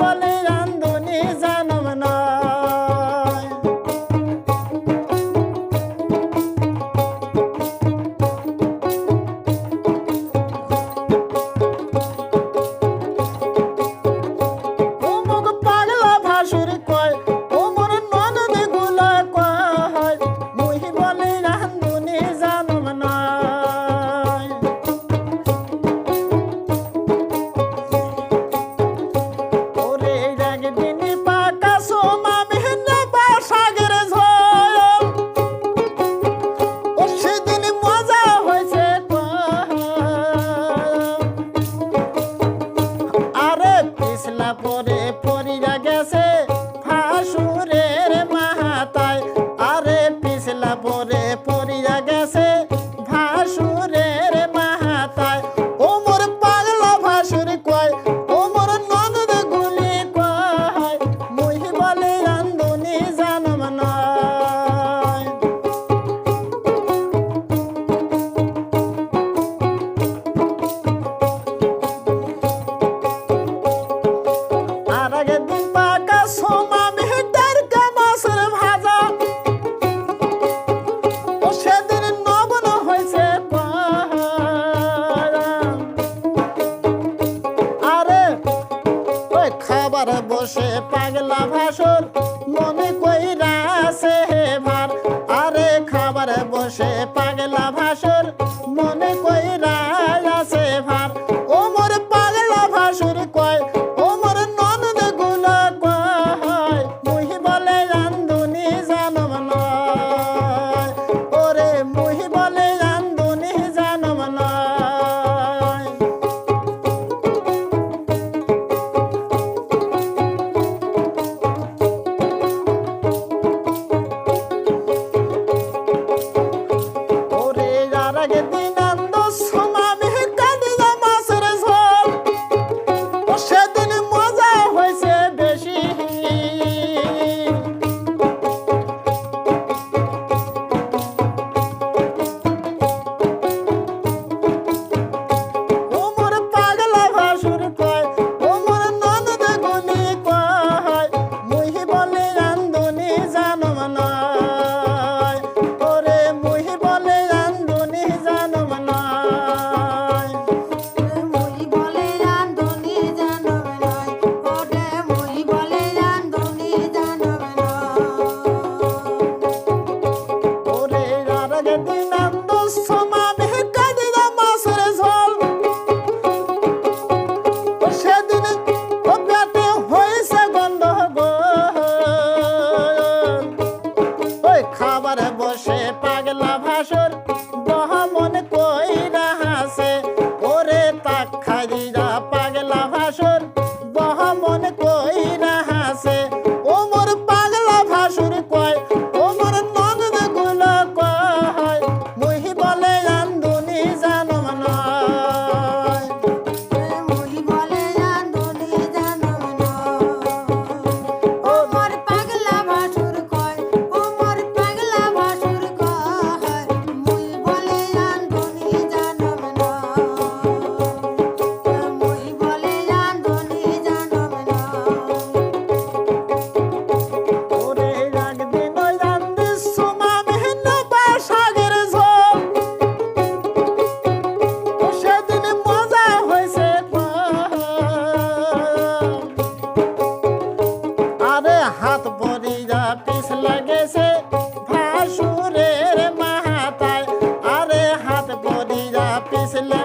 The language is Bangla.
বলে রান্ধুনি জানম নয়। অমুক পাগলা ভাসুর কয় ওমর ননদ গুলা কয় মুই বলে রান্ধুনি জানম নয়। ওরে একদিন পাকা সোমা মেহনা বাসাগের ঝোল ও সেদিন মজা হয়েছে আরে পিছলা পরে পরিয়া গেছে ভাসুরের মাথায়। আরে পিছলা পরে পরিয়া গেছে ভাসুরের মাথায়। ওমর পাগলা ভাসুর কয় ওমর ননদ গুলি কয় মুই বলে রান্ধুনি জানম নয়। আর আগের দিন পাকা সোমা মেহেদার মাছের ভাজা ও সেদিন নবন হয়েছে আরে ওই খাবার বসে পাগলা ভাসুর মনে কইরা আছে ভার। আরে খাবার বসে পাগলা ভাসুর মনে কইরা আছে ভার। ওমর পাগলা ভাসুর কয় ওমর ননদ গুলা কয় মুই বলে রান্ধুনি জানম নয়। ওরে মুই বলে রান্ধুনি জানম নয়। ওরে আর আগের দিন আনন্দ সোমা মেহে কাঁদিয়া মাছের ঝোল ও সেদিন মজা হয়েছে বেশি। ওমর পাগলা ভাসুর কয় ওমর ননদ গুলি কয় মুই বলে রান্ধুনি জানম নয়। ওরে মুই বলে রান্ধুনি জানম নয়। মুই বলে রান্ধুনি জানম নয়। ওরে মুই বলে রান্ধুনি জানম নয়। ওরে আর আগের দিন আনন্দ সোমা মেহে কাঁদিয়া মাছের ঝোল ও সেদিন ও পেটে হয়েছে গন্ডগোল। ওই খাবার বসে পাগলা ভাসুর বহমন কইরা হাসে। ওরে তাক খাইয়া পাগলা ভাসুর বহমন কইরা হাসে। ওমর পাগলা ভাসুর কয় ওমর ননদ গুলা কয় মুই বলে রান্ধুনি জানম নয়। মুই বলে রান্ধুনি জানম নয়। ওমর পাগলা ভাসুর কয় ওমর পাগলা ভাসুর কয় মুই বলে রান্ধুনি জানম নয়। মুই বলে রান্ধুনি জানম নয়। ওরে একদিন ওই রান্ধে সোমা মেহনা বাসাগের ঝোল ও সেদিন মজা হয়েছে আরে হাত পরিয়া পিছলা গেছে ভাসুরের মাথায়। আরে হাত পরিয়া পিছলা